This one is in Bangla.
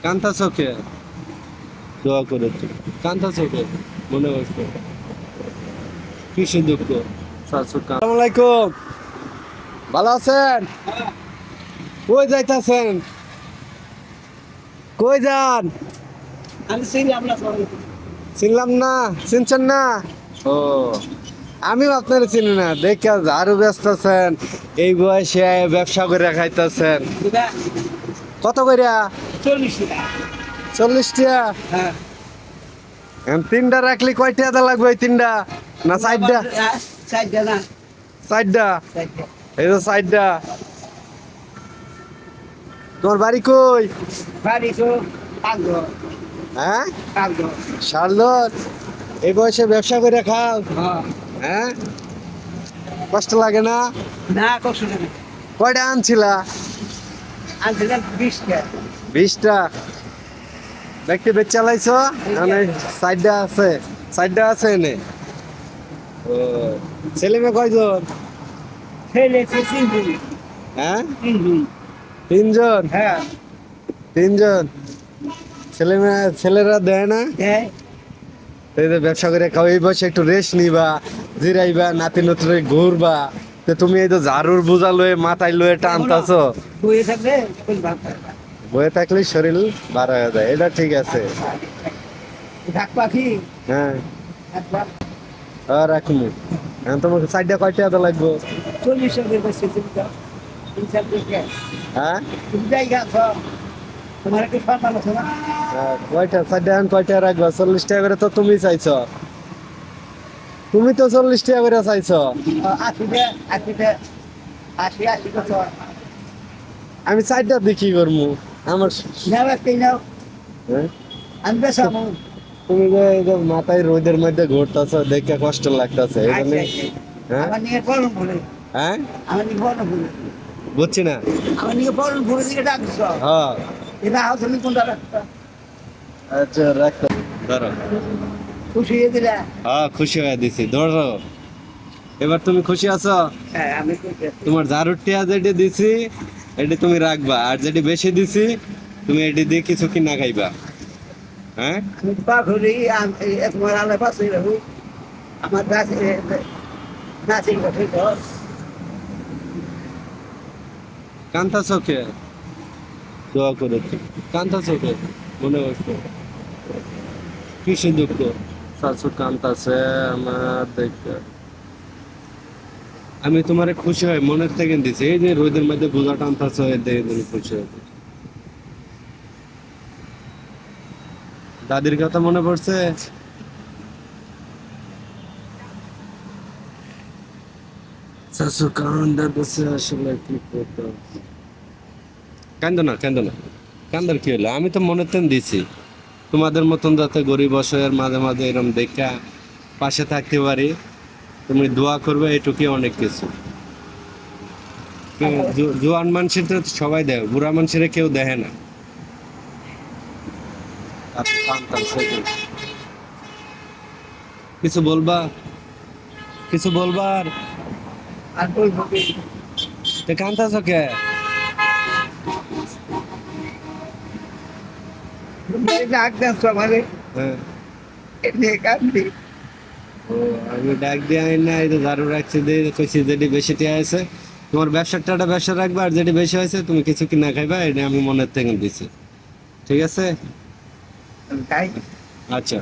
কান্তা চোখে দোয়া করে কান্তা চোখে মনে হচ্ছে কিসের দুঃখ। আসসালামু আলাইকুম, ভালো আছেন? কই যাইতাছেন? কই যান? আমি চিনলাম না সবাই। চিনলাম না, চিনছেন না? ও, আমিও আপনার চিনি না। দেখে আরো ব্যস্ত আছেন, এই বয়সে ব্যবসা করে খাইতেছেন। এটা কত কইরা? 40 টাকা। 40 টাকা। হ্যাঁ। এখন তিনটা রাখলে কয় টাকা লাগবে? এই তিনটা না চারটা? চারটা না, চারটা। চারটা। এই তো চারটা। তোমার বাড়ি কই? বাড়ি তো কাকঘর, হ্যাঁ, কাকঘর। শালদর। এই বয়সে ব্যবসা করে খাও? হ্যাঁ। হ্যাঁ, কষ্ট লাগে না? না, কষ্ট নেই। কয়টা আনছিলা? আনছিলাম 20 টাকা। 20টা। ব্যক্তি বেচ চালাইছো? মানে সাইডটা আছে, সাইডটা আছে এনে। ও, ছেলে মেয়ে কয়জন? ছেলে সে 3 জন। হ্যাঁ, 3 জন। 3জন। হ্যাঁ। 3জন। ছেলে মেয়ে, ছেলেরা দেয় না? হ্যাঁ। এই যে ব্যবসা করে খাও, এই বয়সে একটু রেস্ট নিবা, জিরাইবা, নাতি নতুরে ঘুরবা। তো তুমি এই তো ঝাড়ুর বোঝা লয়ে মাথায় লয়ে টানতাছো। বইয়ে থাকলে কোন ভাব পায় না। বয়ে থাকলে শরীর বার হয়ে যায়, এটা ঠিক আছে। ঢাক পাখি হ্যাঁ, একবার আর রাখুন। এখন তোমাকে সাইডটা কয়টা এত লাগবো? 40 টাকা বসে চিন্তা। 3-4 টাকা। হ্যাঁ, তুমি জায়গা আছে। তোমার একটু সম্মান আছে না? কয়টা সাইডটা এখন কয়টা রাখবা? 40 টাকা করে তো তুমি চাইছো। তুমি তো 40 টাকা করে চাইছো। 80 টাকা, 80 টাকা, 80 বছর। আমি সাইডটা দেখি করবো আমার। নাও একটাই নাও। হ্যাঁ? আমি বেসামো। তুমি যে এই যে মাথায় রোদের মধ্যে ঘুরতেছো, দেখে কষ্ট লাগতেছে এই জন্য। হ্যাঁ, আমার নিয়ে পড়ন ভুলে। হ্যাঁ, আমার নিয়ে পড়ন ভুলে। বুঝছি না। আমার নিয়ে পড়ন ভুলে দিকে ডাকছ। হ্যাঁ, এটা হাও তুমি কোনটা রাখতা? আচ্ছা রাখতো। ধরো। খুশি হয়ে দিলা? হ্যাঁ, খুশি হয়ে দিছি, ধরো। এবার তুমি খুশি আছো? হ্যাঁ, আমি খুশি আছি। তোমার ঝাড়ুর টিয়া যেটি দিছি এটি তুমি রাখবা, আর যেটি বেশি দিছি তুমি এটি দিয়ে কিছু কিনা খাইবা। হ্যাঁ, আমি পাখরি তোমার আল্লাহ পাশে রাখু। আমার গাছ নাচের কথা ধর। কান্তা চোখে দোয়া করে কান্তা চোখে মনে হচ্ছে কিসের দুঃখ। শাশু কান্তাছে আমার দেখতে। আমি তোমারে খুশি হয় মনের থেকে দিছি, এই যে রোদের মধ্যে বোঝা টানতাছ, দেখে তুমি খুশি হয়। দাদির কথা মনে পড়ছে? শাশু কান্দাছে, আসলে কি করতাম। কান্দো না, কান্দো না, কান্দার কি হলো? আমি তো মনের তেন দিছি তোমাদের মতন যাতে গরিব অসহায়ের মাঝে মাঝে এরকম দেখা পাশে থাকতে পারি। তুমি দোয়া করবে, এটুকুই অনেক কিছু। জোয়ান মানুষের তো সবাই দেয়, বুড়া মানুষের কেউ দেখে না। আপনি কাঁদতাছেন। কিছু বলবা? কিছু বলবার? আর বলবো কি? তে কান্তাছ কে? তুমি ডাক দেন সবারে। হ্যাঁ। এনে কান্দি। ও, আমি ডাক দিয়ে আই না, এই তো ঝাড়ু রাখছি দিয়ে কইছি যেটি বেশি টিয়া আছে তোমার ব্যবসাটা ব্যবসা রাখবা, আর যেটি বেশি হয়েছে তুমি কিছু কিনা খাইবা, এটা আমি মনের থেকে দিছি। ঠিক আছে? তাই আচ্ছা।